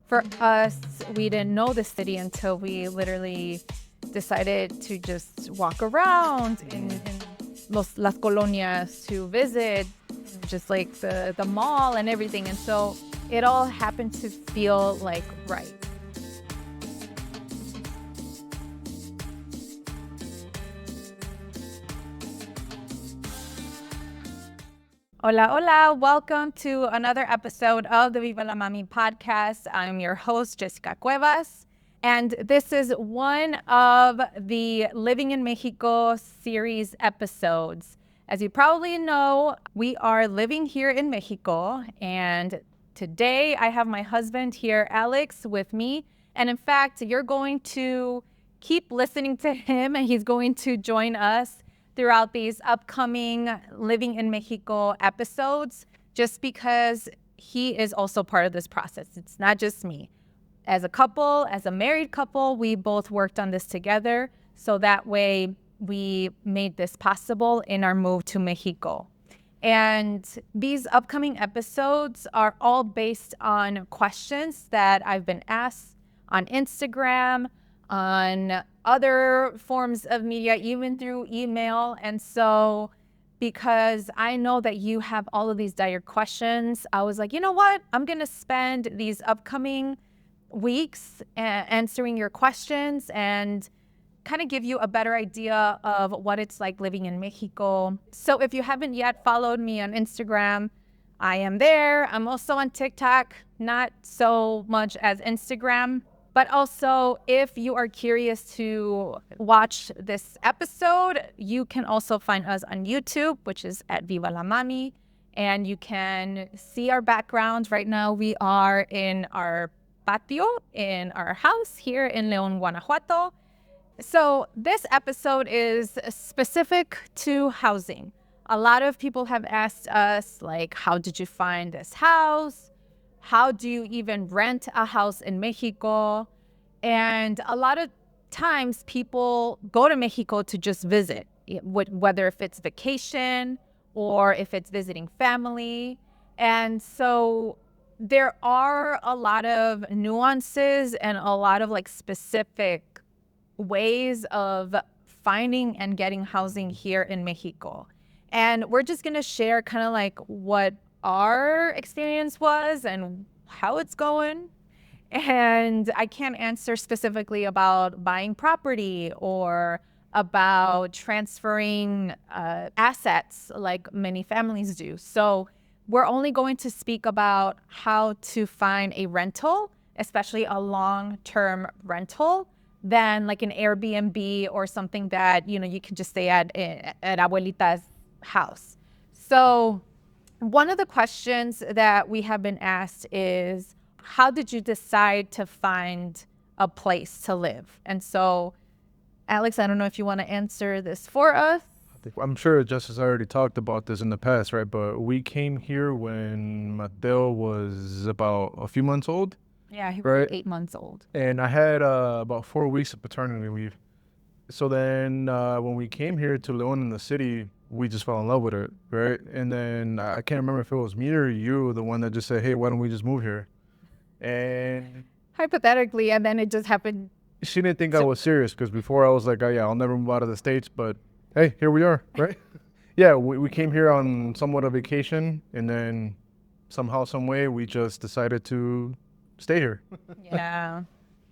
For us, we didn't know the city until we literally decided to just walk around in las colonias to visit, just like the mall and everything. And so it all happened to feel like right. Hola, hola. Welcome to another episode of the Viva la Mami podcast. I'm your host, Jessica Cuevas, and this is one of the Living in Mexico series episodes. As you probably know, we are living here in Mexico, and today I have my husband here, Alex, with me. And in fact, you're going to keep listening to him, and he's going to join us throughout these upcoming Living in Mexico episodes, just because he is also part of this process. It's not just me. As a couple, as a married couple, we both worked on this together. So that way we made this possible in our move to Mexico. And these upcoming episodes are all based on questions that I've been asked on Instagram, on other forms of media, even through email. And so because I know that you have all of these dire questions, I was like, you know what? I'm going to spend these upcoming weeks answering your questions and kind of give you a better idea of what it's like living in Mexico. So if you haven't yet followed me on Instagram, I am there. I'm also on TikTok, not so much as Instagram. But also, if you are curious to watch this episode, you can also find us on YouTube, which is at Viva la Mami, and you can see our background. Right now, we are in our patio in our house here in León, Guanajuato. So this episode is specific to housing. A lot of people have asked us, like, how did you find this house? How do you even rent a house in Mexico? And a lot of times people go to Mexico to just visit, whether if it's vacation or if it's visiting family. And so there are a lot of nuances and a lot of like specific ways of finding and getting housing here in Mexico. And we're just going to share kind of like what our experience was and how it's going. And I can't answer specifically about buying property or about transferring assets like many families do. So we're only going to speak about how to find a rental, especially a long-term rental, than like an Airbnb or something that, you know, you can just stay at abuelita's house. So one of the questions that we have been asked is, how did you decide to find a place to live? And so, Alex, I don't know if you want to answer this for us. I'm sure Justice already talked about this in the past, right? But we came here when Mateo was about a few months old. Yeah, he was right? 8 months old. And I had about 4 weeks of paternity leave. So then when we came here to León in the city, we just fell in love with it, right? And then I can't remember if it was me or you, the one that just said, hey, why don't we just move here? And hypothetically, and then it just happened. She didn't think I was serious because before I was like, oh yeah, I'll never move out of the States. But hey, here we are, right? Yeah, we came here on somewhat of vacation, and then somehow, some way, we just decided to stay here.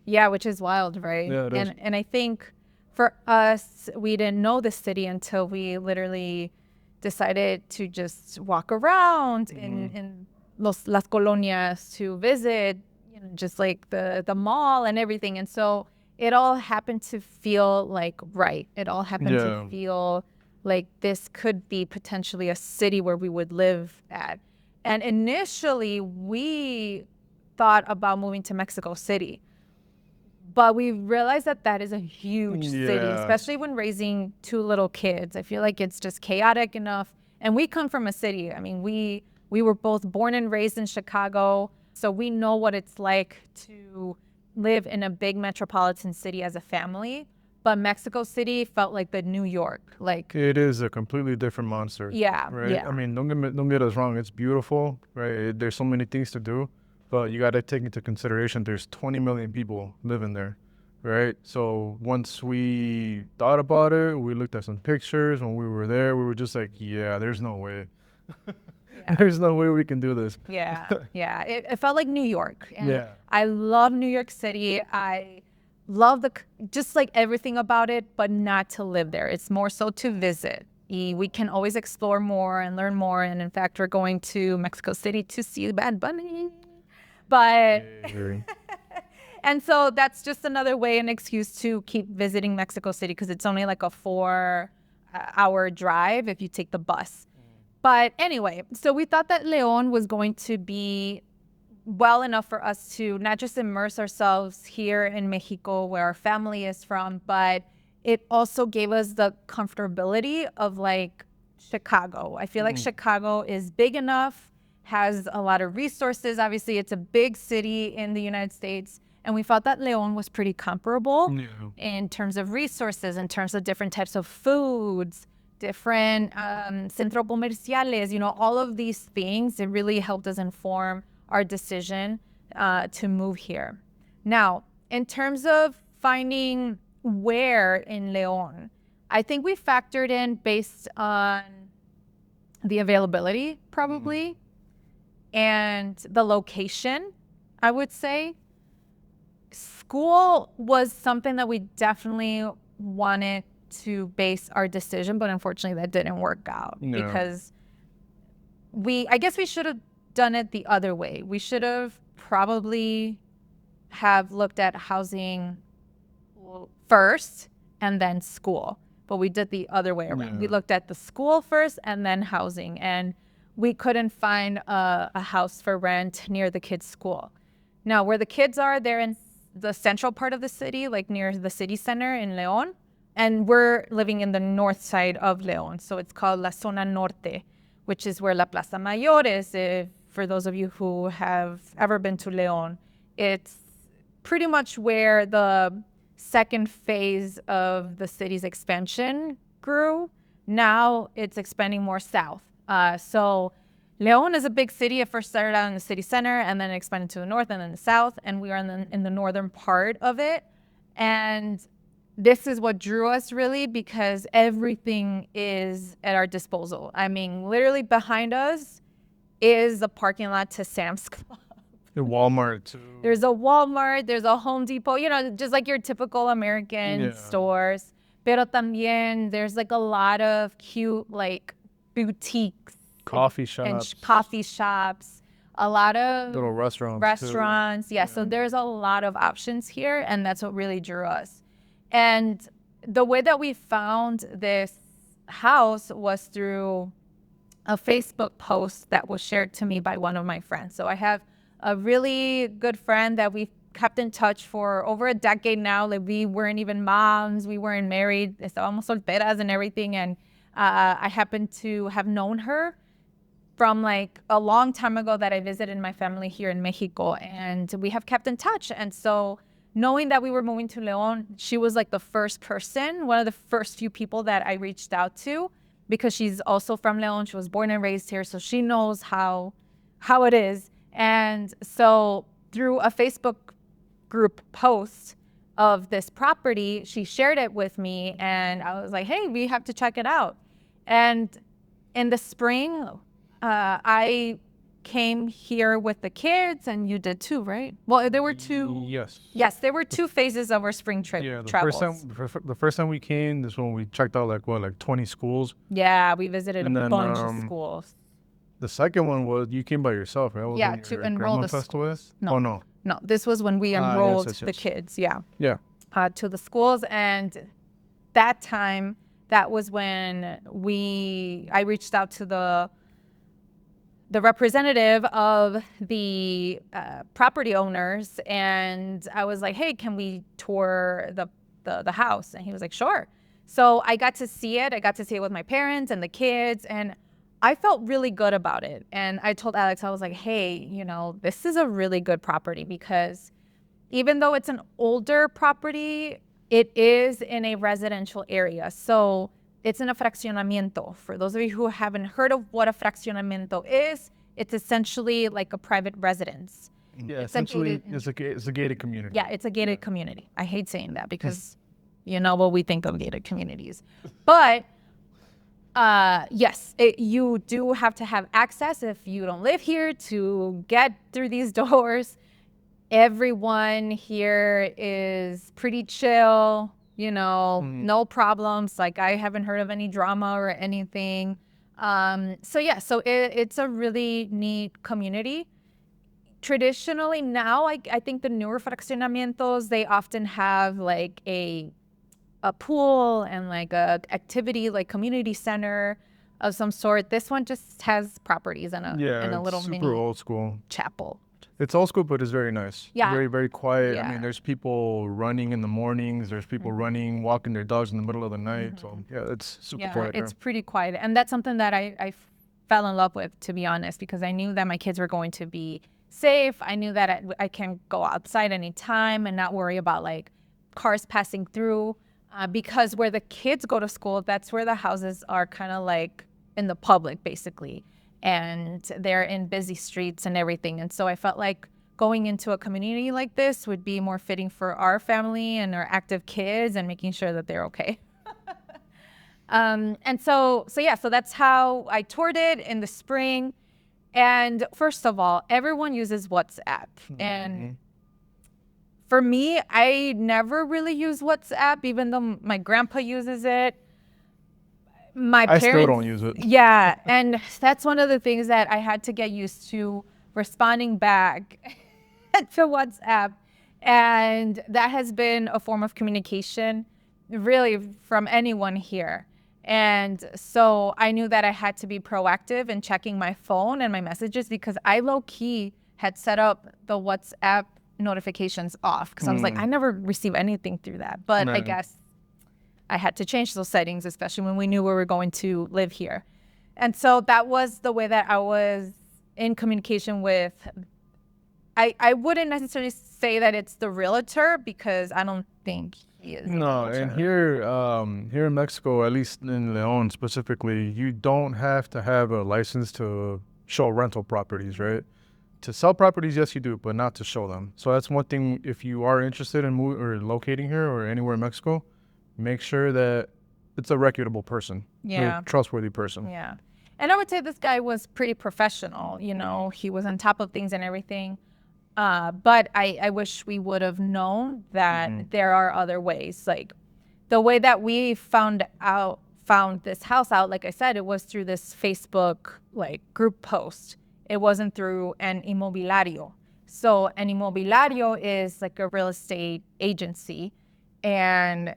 Yeah, which is wild, right? Yeah, it is. And I think for us, we didn't know the city until we literally decided to just walk around in las colonias to visit, you know, just like the mall and everything. And so it all happened to feel like right. It all happened to feel like this could be potentially a city where we would live at. And initially, we thought about moving to Mexico City. But we realized that that is a huge city, especially when raising 2 little kids. I feel like it's just chaotic enough. And we come from a city. I mean, we were both born and raised in Chicago. So we know what it's like to live in a big metropolitan city as a family. But Mexico City felt like the New York. Like, it is a completely different monster. Yeah. Right? Yeah. I mean, don't get us wrong. It's beautiful, right? There's so many things to do. But you got to take into consideration there's 20 million people living there, right? So once we thought about it, we looked at some pictures. When we were there, we were just like, yeah, there's no way. Yeah. There's no way we can do this. Yeah, yeah. It felt like New York. And Yeah. I love New York City. I love just like everything about it, but not to live there. It's more so to visit. We can always explore more and learn more. And in fact, we're going to Mexico City to see Bad Bunny. But and so that's just another way, an excuse to keep visiting Mexico City, because it's only like a 4-hour drive if you take the bus. But anyway, so we thought that León was going to be well enough for us to not just immerse ourselves here in Mexico, where our family is from, but it also gave us the comfortability of like Chicago. I feel like Chicago is big enough, has a lot of resources. Obviously, it's a big city in the United States. And we felt that León was pretty comparable in terms of resources, in terms of different types of foods, different centros comerciales, you know, all of these things. It really helped us inform our decision to move here. Now, in terms of finding where in León, I think we factored in based on the availability, probably, and the location, I would say. School was something that we definitely wanted to base our decision, but unfortunately that didn't work out because I guess we should have done it the other way. We should have probably have looked at housing first and then school, but we did the other way around. We looked at the school first and then housing, and we couldn't find a house for rent near the kids' school. Now, where the kids are, they're in the central part of the city, like near the city center in León. And we're living in the north side of León. So it's called La Zona Norte, which is where La Plaza Mayor is. For those of you who have ever been to León, it's pretty much where the second phase of the city's expansion grew. Now it's expanding more south. So León is a big city. It first started out in the city center and then expanded to the north and then the south. And we are in the northern part of it. And this is what drew us, really, because everything is at our disposal. I mean, literally behind us is a parking lot to Sam's Club. The Walmart, too. There's a Walmart. There's a Home Depot, you know, just like your typical American stores. Pero también there's like a lot of cute, like, boutiques. Coffee shops. And coffee shops. A lot of little restaurants. Too. Yeah, so there's a lot of options here, and that's what really drew us. And the way that we found this house was through a Facebook post that was shared to me by one of my friends. So I have a really good friend that we've kept in touch for over a decade now. Like, we weren't even moms, we weren't married, estábamos solteras and everything. And I happened to have known her from like a long time ago that I visited my family here in Mexico, and we have kept in touch. And so knowing that we were moving to León, she was like the first person, one of the first few people that I reached out to, because she's also from León. She was born and raised here, so she knows how it is. And so through a Facebook group post of this property, she shared it with me, and I was like, hey, we have to check it out. And in the spring, I came here with the kids, and you did too, right? Well, there were two. Yes, there were two phases of our spring trip travels. The first time we came, this one we checked out like 20 schools. Yeah, we visited a bunch of schools. The second one was you came by yourself, right? Yeah, to enroll the schools. No. No, this was when we enrolled the kids. Yeah. To the schools, and that time, that was when I reached out to the representative of the property owners, and I was like, hey, can we tour the house? And he was like, sure. So I got to see it. I got to see it with my parents and the kids, and I felt really good about it. And I told Alex, I was like, hey, you know, this is a really good property, because even though it's an older property, it is in a residential area. So it's in a fraccionamiento. For those of you who haven't heard of what a fraccionamiento is, it's essentially like a private residence. Yeah, essentially, it's a gated community. Yeah, it's a gated community. I hate saying that because you know what we think of gated communities. But yes, you do have to have access if you don't live here to get through these doors. Everyone here is pretty chill, you know, no problems. Like I haven't heard of any drama or anything. So it's a really neat community. Traditionally now, I think the newer fraccionamientos, they often have like a pool and like a activity, like community center of some sort. This one just has properties and a little super mini old school chapel. It's old school, but it's very nice. Yeah. Very, very quiet. Yeah. I mean, there's people running in the mornings. There's people running, walking their dogs in the middle of the night. So, yeah, it's super quiet. It's pretty quiet. And that's something that I fell in love with, to be honest, because I knew that my kids were going to be safe. I knew that I can go outside anytime and not worry about, like, cars passing through. Because where the kids go to school, that's where the houses are kind of, like, in the public, basically. And they're in busy streets and everything. And so I felt like going into a community like this would be more fitting for our family and our active kids and making sure that they're okay. And so that's how I toured it in the spring. And first of all, everyone uses WhatsApp. And for me, I never really use WhatsApp, even though my grandpa uses it. I still don't use it. Yeah, and that's one of the things that I had to get used to, responding back to WhatsApp. And that has been a form of communication, really, from anyone here. And so I knew that I had to be proactive in checking my phone and my messages, because I low-key had set up the WhatsApp notifications off, because I was like, I never receive anything through that. But I guess I had to change those settings, especially when we knew we were going to live here. And so that was the way that I was in communication with. I wouldn't necessarily say that it's the realtor, because I don't think he is. No, and here in Mexico, at least in León specifically, you don't have to have a license to show rental properties, right? To sell properties, yes, you do, but not to show them. So that's one thing. If you are interested in moving or locating here or anywhere in Mexico, make sure that it's a reputable person, a trustworthy person. Yeah. And I would say this guy was pretty professional. You know, he was on top of things and everything. But I wish we would have known that there are other ways. Like the way that we found this house out, like I said, it was through this Facebook like group post. It wasn't through an inmobiliario. So an inmobiliario is like a real estate agency, and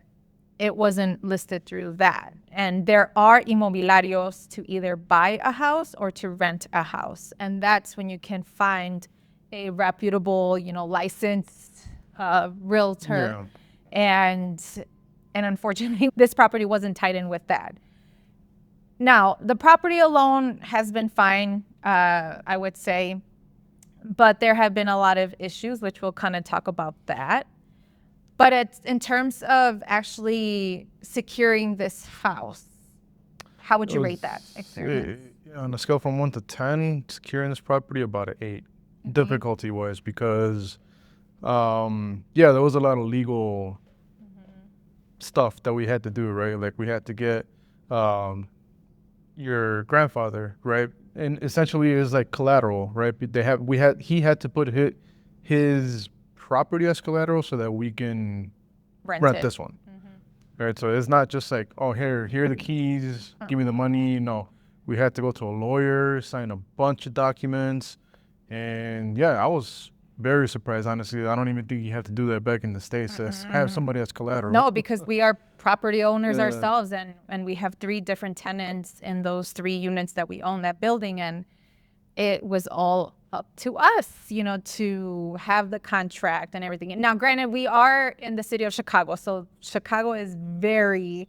it wasn't listed through that. And there are inmobiliarios to either buy a house or to rent a house. And that's when you can find a reputable, licensed realtor. Yeah. And unfortunately, this property wasn't tied in with that. Now, the property alone has been fine, I would say, but there have been a lot of issues, which we'll kind of talk about that. But it's in terms of actually securing this house, how would you rate that experience? On a scale from 1 to 10, securing this property, about an 8, difficulty-wise, because, there was a lot of legal stuff that we had to do, right? Like we had to get your grandfather, right? And essentially it was like collateral, right? He had to put his property as collateral so that we can rent this one. Right? So it's not just like, oh, here are the keys, give me the money. No, we had to go to a lawyer, sign a bunch of documents. And I was very surprised, honestly. I don't even think you have to do that back in the States to have somebody as collateral. No, because we are property owners ourselves, and we have 3 different tenants in those 3 units that we own, that building. And it was all up to us, to have the contract and everything. And now, granted, we are in the city of Chicago, so Chicago is very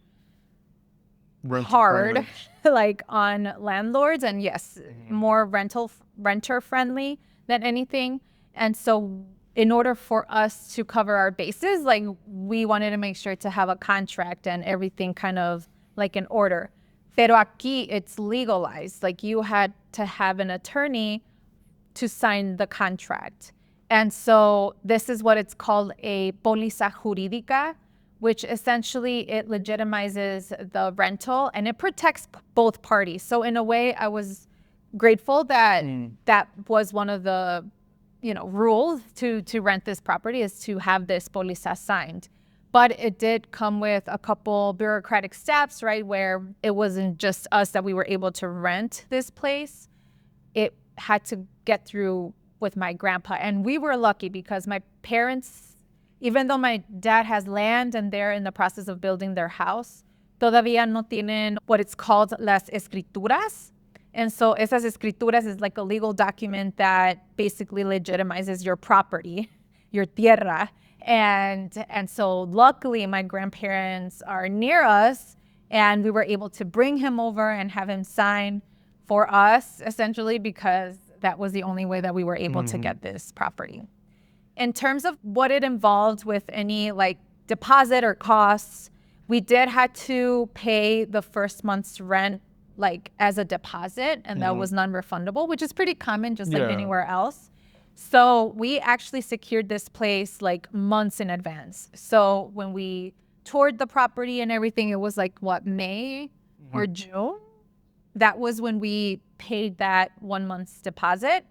hard, like on landlords, and yes, more renter friendly than anything. And so in order for us to cover our bases, like we wanted to make sure to have a contract and everything kind of like in order. Pero aquí it's legalized. Like you had to have an attorney to sign the contract. And so this is what it's called, a póliza jurídica, which essentially it legitimizes the rental and it protects both parties. So in a way, I was grateful that that was one of the, rules to rent this property, is to have this póliza signed. But it did come with a couple bureaucratic steps, right, where it wasn't just us that we were able to rent this place. It had to get through with my grandpa. And we were lucky because my parents, even though my dad has land and they're in the process of building their house, todavía no tienen what it's called las escrituras. And so esas escrituras is like a legal document that basically legitimizes your property, your tierra. And so luckily my grandparents are near us and we were able to bring him over and have him sign for us, essentially, because that was the only way that we were able to get this property. In terms of what it involved with any like deposit or costs, we did have to pay the first month's rent like as a deposit, and that was non-refundable, which is pretty common, just like anywhere else. So we actually secured this place like months in advance. So when we toured the property and everything, it was like May or June. That was when we paid that 1 month's deposit.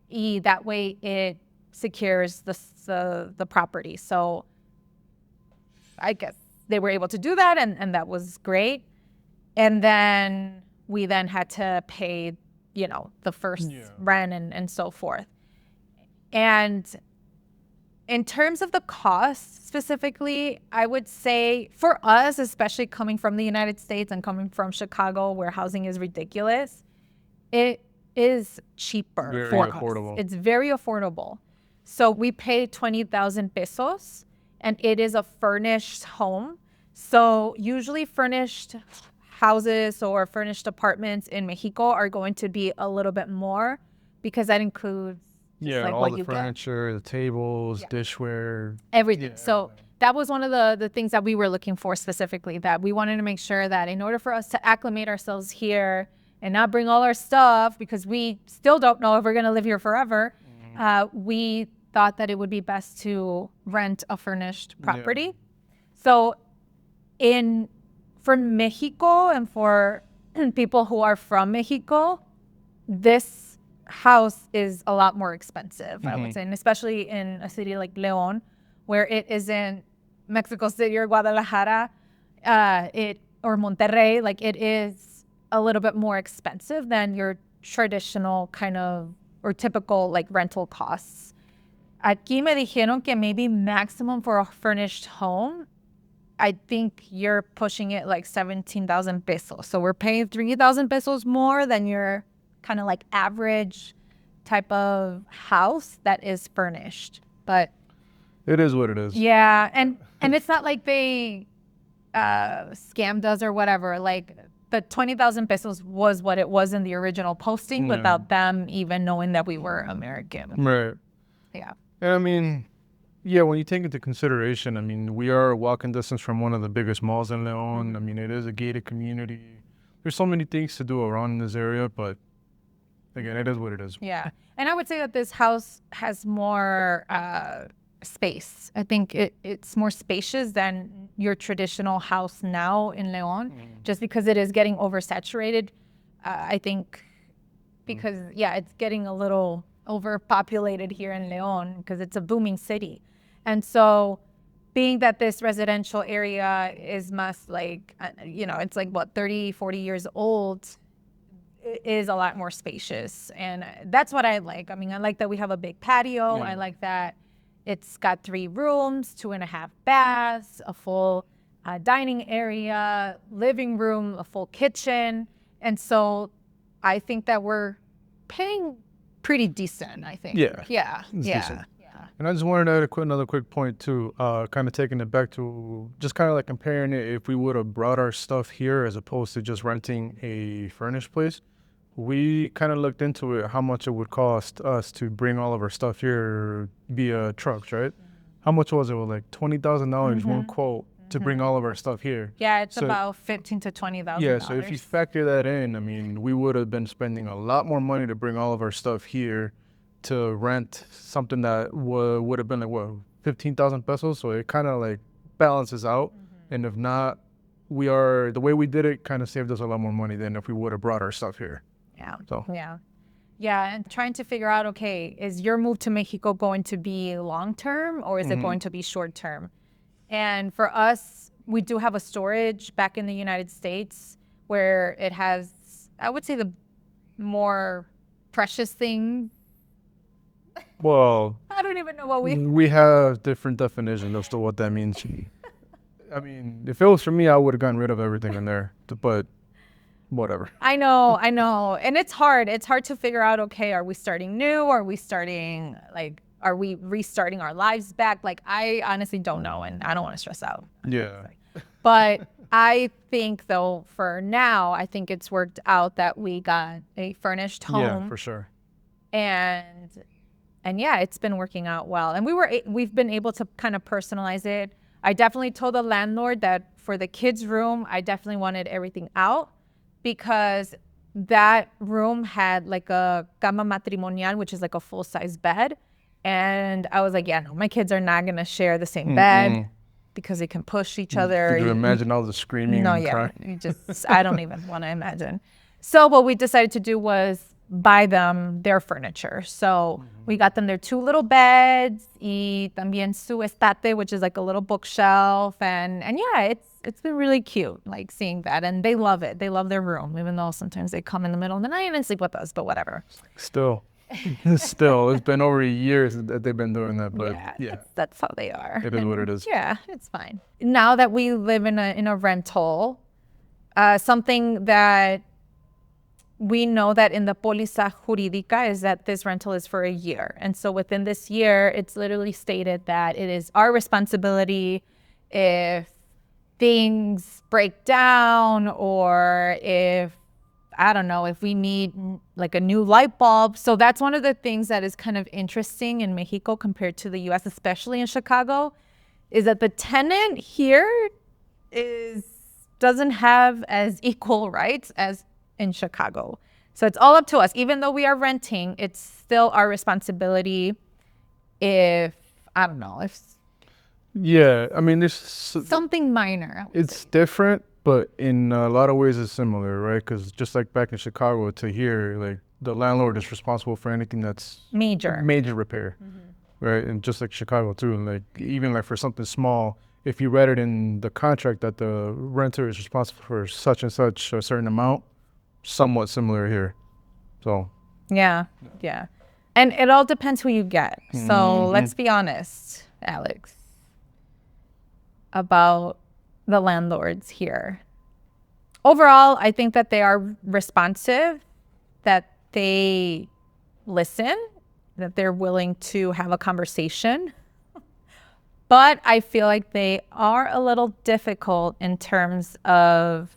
Y that way it secures the property. So I guess they were able to do that, and that was great. And then we then had to pay, the first rent and so forth. And in terms of the cost specifically, I would say for us, especially coming from the United States and coming from Chicago, where housing is ridiculous, it is cheaper. Very affordable. It's very affordable. So we pay 20,000 pesos, and it is a furnished home. So usually furnished houses or furnished apartments in Mexico are going to be a little bit more because that includes all the furniture, the tables, dishware, everything. So that was one of the things that we were looking for specifically, that we wanted to make sure that in order for us to acclimate ourselves here and not bring all our stuff, because we still don't know if we're going to live here forever, we thought that it would be best to rent a furnished property. So for Mexico and for people who are from Mexico, this house is a lot more expensive, I would say, and especially in a city like León, where it isn't Mexico City or Guadalajara, or Monterrey. Like, it is a little bit more expensive than your traditional kind of or typical like rental costs. Aquí me dijeron que maybe maximum for a furnished home, I think you're pushing it like 17,000 pesos. So we're paying 3,000 pesos more than your kind of like average type of house that is furnished. But it is what it is. Yeah, and it's not like they scammed us or whatever. Like, the 20,000 pesos was what it was in the original posting without them even knowing that we were American. Right. Yeah. And I mean, when you take into consideration, I mean, we are a walking distance from one of the biggest malls in León. I mean, it is a gated community. There's so many things to do around in this area, but again, it is what it is. Yeah. And I would say that this house has more space. I think it's more spacious than your traditional house now in León, just because it is getting oversaturated. I think because, it's getting a little overpopulated here in León because it's a booming city. And so being that this residential area is must like, it's like 30, 40 years old, it is a lot more spacious. And that's what I like. I mean, I like that we have a big patio. I like that it's got 3 rooms, 2.5 baths, a full dining area, living room, a full kitchen. And so I think that we're paying pretty decent, I think. Yeah. Decent. And I just wanted to add another quick point too, kind of taking it back to just kind of like comparing it if we would have brought our stuff here as opposed to just renting a furnished place. We kind of looked into it, how much it would cost us to bring all of our stuff here via trucks, right? How much was it? Well, like $20,000, one quote, to bring all of our stuff here. Yeah, it's about $15,000 to $20,000. Yeah, so if you factor that in, I mean, we would have been spending a lot more money to bring all of our stuff here to rent something that would have been like, what, 15,000 pesos? So it kind of like balances out. And if not, the way we did it kind of saved us a lot more money than if we would have brought our stuff here. Yeah. So. Yeah, and trying to figure out, okay, is your move to Mexico going to be long-term or is it going to be short-term? And for us, we do have a storage back in the United States where it has, I would say, the more precious thing. Well, I don't even know what we have different definitions as to what that means. I mean, if it was for me, I would have gotten rid of everything in there, but whatever. I know. And it's hard. It's hard to figure out, okay, are we starting new? Are we restarting our lives back? Like, I honestly don't know, and I don't want to stress out. Yeah. But I think, though, for now, I think it's worked out that we got a furnished home. Yeah, for sure. And yeah, it's been working out well. And we've been able to kind of personalize it. I definitely told the landlord that for the kids' room, I definitely wanted everything out, because that room had like a cama matrimonial, which is like a full-size bed. And I was like, yeah, no, my kids are not going to share the same bed because they can push each other. Could you imagine all the screaming and crying? I don't even want to imagine. So what we decided to do was buy them their furniture. So we got them their 2 little beds y también su estate, which is like a little bookshelf. And yeah, it's been really cute, like seeing that. And they love it. They love their room, even though sometimes they come in the middle of the night and sleep with us, but whatever. Still, it's been over years that they've been doing that, but yeah. That's how they are. It is what it is. Yeah, it's fine. Now that we live in a rental, something that we know that in the póliza jurídica is that this rental is for a year. And so within this year, it's literally stated that it is our responsibility if things break down or if, I don't know, if we need like a new light bulb. So that's one of the things that is kind of interesting in Mexico compared to the US, especially in Chicago, is that the tenant here doesn't have as equal rights as in Chicago. So it's all up to us. Even though we are renting, it's still our responsibility if, I don't know, if... Yeah, I mean, there's... something minor. It's different, but in a lot of ways it's similar, right? Because just like back in Chicago to here, like the landlord is responsible for anything that's... major repair, right? And just like Chicago too, and like even like for something small, if you read it in the contract that the renter is responsible for such and such a certain amount, somewhat similar here. So yeah. And it all depends who you get. So let's be honest, Alex, about the landlords here. Overall, I think that they are responsive, that they listen, that they're willing to have a conversation. But I feel like they are a little difficult in terms of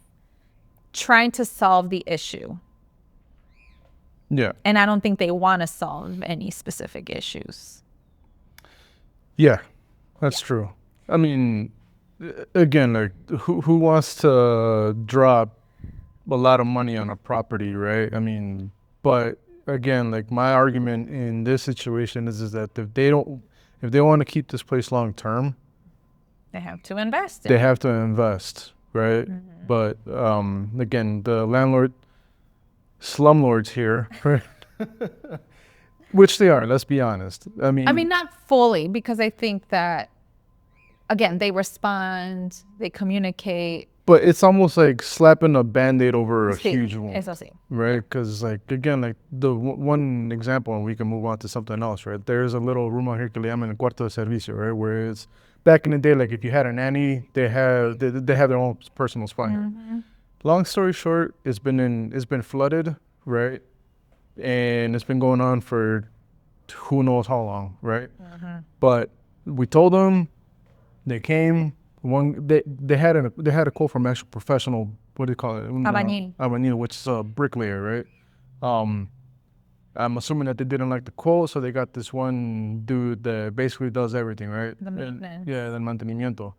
trying to solve the issue. Yeah. And I don't think they want to solve any specific issues. Yeah, that's true. I mean, again, like who wants to drop a lot of money on a property, right? I mean, but again, like my argument in this situation is that if they want to keep this place long term, they have to invest. They have to invest, right? But again, the slumlords here, right? Which they are. Let's be honest. I mean, not fully, because I think that, again, they respond, they communicate. But it's almost like slapping a Band-Aid over a huge wound, eso sí. Right? Because, like, again, like the one example, and we can move on to something else, right? There's a little room out here que le llaman el cuarto de servicio, right? Where it's back in the day, like if you had a nanny, they have their own personal spot here. Long story short, it's been flooded, right? And it's been going on for who knows how long, right? But we told them, they came. They had a quote from actual professional, what do you call it? Albañil, which is a bricklayer, right? I'm assuming that they didn't like the quote, so they got this one dude that basically does everything, right? The maintenance. The mantenimiento.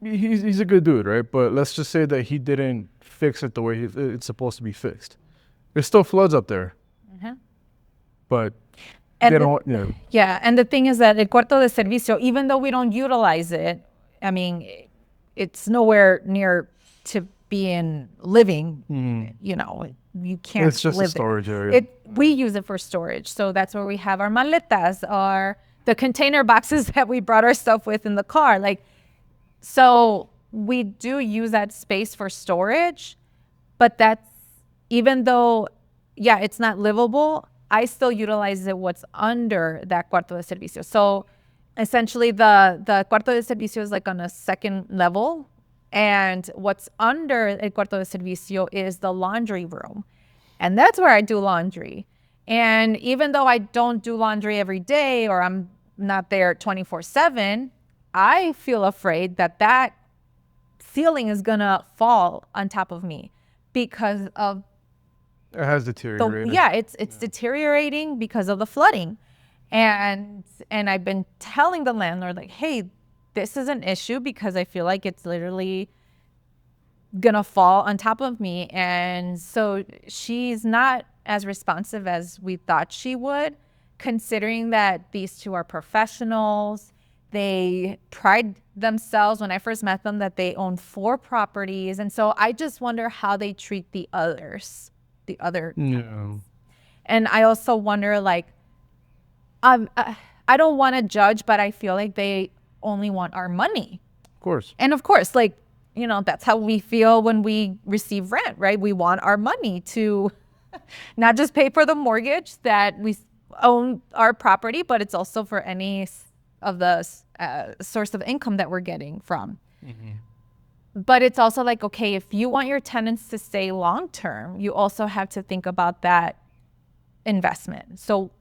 He's a good dude, right? But let's just say that he didn't fix it the way it's supposed to be fixed. There's still floods up there. But And they don't, yeah, and the thing is that el cuarto de servicio, even though we don't utilize it, I mean, it's nowhere near to being living. You know, you can't. It's just live a storage area. We use it for storage, so that's where we have our maletas, the container boxes that we brought our stuff with in the car. Like, so we do use that space for storage, but that's, even though, yeah, it's not livable, I still utilize it what's under that cuarto de servicio. So essentially the cuarto de servicio is like on a second level, and what's under el cuarto de servicio is the laundry room. And that's where I do laundry. And even though I don't do laundry every day, or I'm not there 24/7, I feel afraid that ceiling is gonna fall on top of me because of it has deteriorated. It's deteriorating because of the flooding. And I've been telling the landlord, like, hey, this is an issue because I feel like it's literally gonna fall on top of me. And so she's not as responsive as we thought she would, considering that these two are professionals. They pride themselves, when I first met them, that they own 4 properties. And so I just wonder how they treat the others, the other tenants. And I also wonder, like, I don't want to judge, but I feel like they only want our money. Of course. And of course, like, you know, that's how we feel when we receive rent, right? We want our money to not just pay for the mortgage that we own our property, but it's also for any of the source of income that we're getting from. But it's also like, okay, if you want your tenants to stay long term, you also have to think about that investment. So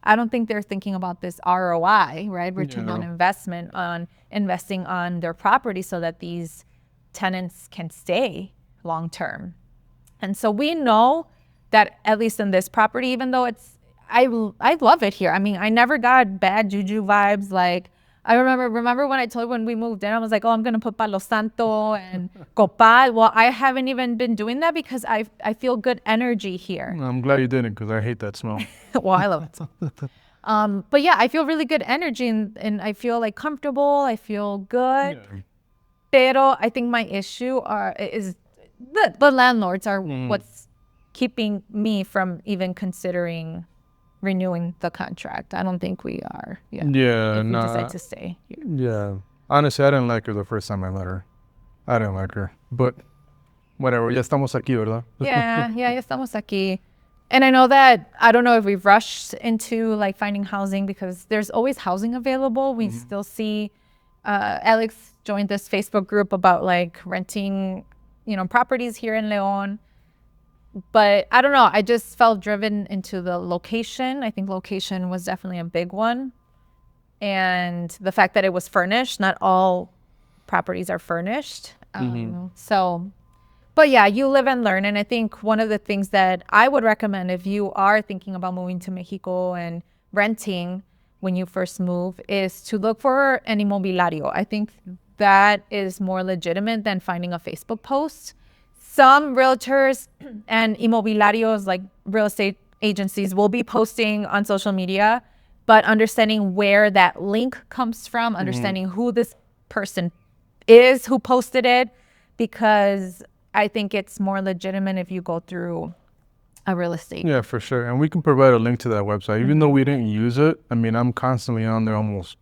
I don't think they're thinking about this ROI, right? Return on investment, on investing on their property so that these tenants can stay long term. And so we know that, at least in this property, even though I love it here. I mean, I never got bad juju vibes. Like, I remember when I told you when we moved in, I was like, oh, I'm going to put Palo Santo and Copal. Well, I haven't even been doing that because I feel good energy here. I'm glad you didn't, because I hate that smell. Well, I love it. But yeah, I feel really good energy, and I feel like comfortable. I feel good. Pero I think my issue is the landlords are what's keeping me from even considering renewing the contract. I don't think we are. If we decide to stay here. Yeah. Honestly, I didn't like her the first time I met her. I didn't like her. But whatever. Ya estamos aquí, ¿verdad? Ya estamos aquí. And I know that, I don't know if we've rushed into like finding housing, because there's always housing available. We still see, Alex joined this Facebook group about like renting, properties here in León. But I don't know, I just felt driven into the location. I think location was definitely a big one. And the fact that it was furnished, not all properties are furnished. But yeah, you live and learn. And I think one of the things that I would recommend if you are thinking about moving to Mexico and renting when you first move is to look for an inmobiliario. I think that is more legitimate than finding a Facebook post. Some realtors and inmobiliarios, like real estate agencies, will be posting on social media, but understanding where that link comes from, understanding who this person is who posted it, because I think it's more legitimate if you go through a real estate. Yeah, for sure. And we can provide a link to that website. Even though we didn't use it, I mean, I'm constantly on there almost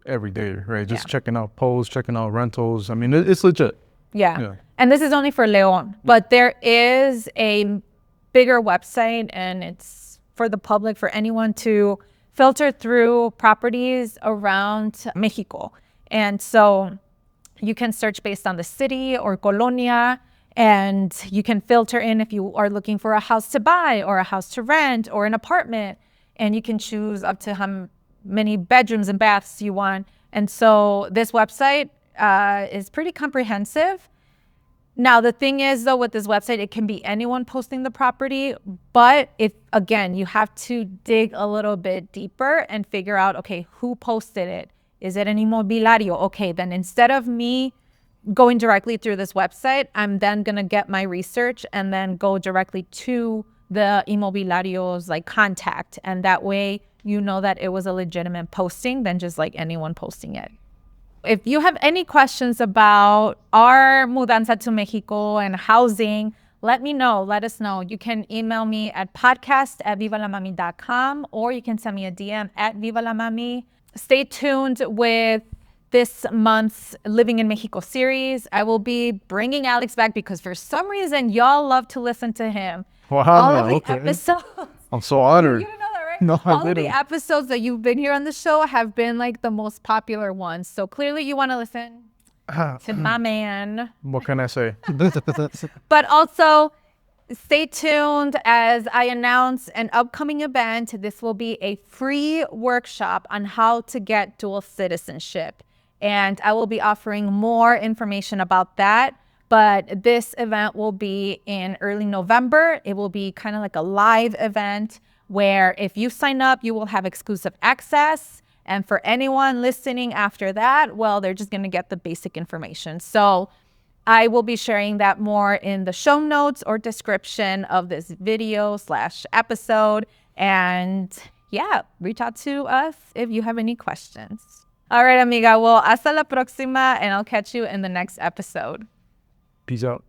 every day, right? Just checking out posts, checking out rentals. I mean, it's legit. Yeah. And this is only for León, but there is a bigger website, and it's for the public, for anyone to filter through properties around Mexico. And so you can search based on the city or colonia, and you can filter in if you are looking for a house to buy or a house to rent or an apartment, and you can choose up to how many bedrooms and baths you want. And so this website is pretty comprehensive. Now, the thing is, though, with this website, it can be anyone posting the property. But again, you have to dig a little bit deeper and figure out, okay, who posted it? Is it an inmobiliario? Okay, then instead of me going directly through this website, I'm then going to get my research and then go directly to the inmobiliario's like contact. And that way you know that it was a legitimate posting than just like anyone posting it. If you have any questions about our mudanza to Mexico and housing, let me know. Let us know. You can email me at podcast@vivalamami.com, or you can send me a DM at Viva La Mami. Stay tuned with this month's Living in Mexico series. I will be bringing Alex back because for some reason, y'all love to listen to him. Wow, All of the okay. episodes. I'm so honored. You didn't know that, right? No, I All of the didn't. episodes that you've been here on the show have been like the most popular ones. So clearly you want to listen to my man. What can I say? But also stay tuned as I announce an upcoming event. This will be a free workshop on how to get dual citizenship. And I will be offering more information about that. But this event will be in early November. It will be kind of like a live event where if you sign up, you will have exclusive access. And for anyone listening after that, well, they're just going to get the basic information. So I will be sharing that more in the show notes or description of this video/episode. And yeah, reach out to us if you have any questions. All right, amiga. Well, hasta la próxima, and I'll catch you in the next episode. Peace out.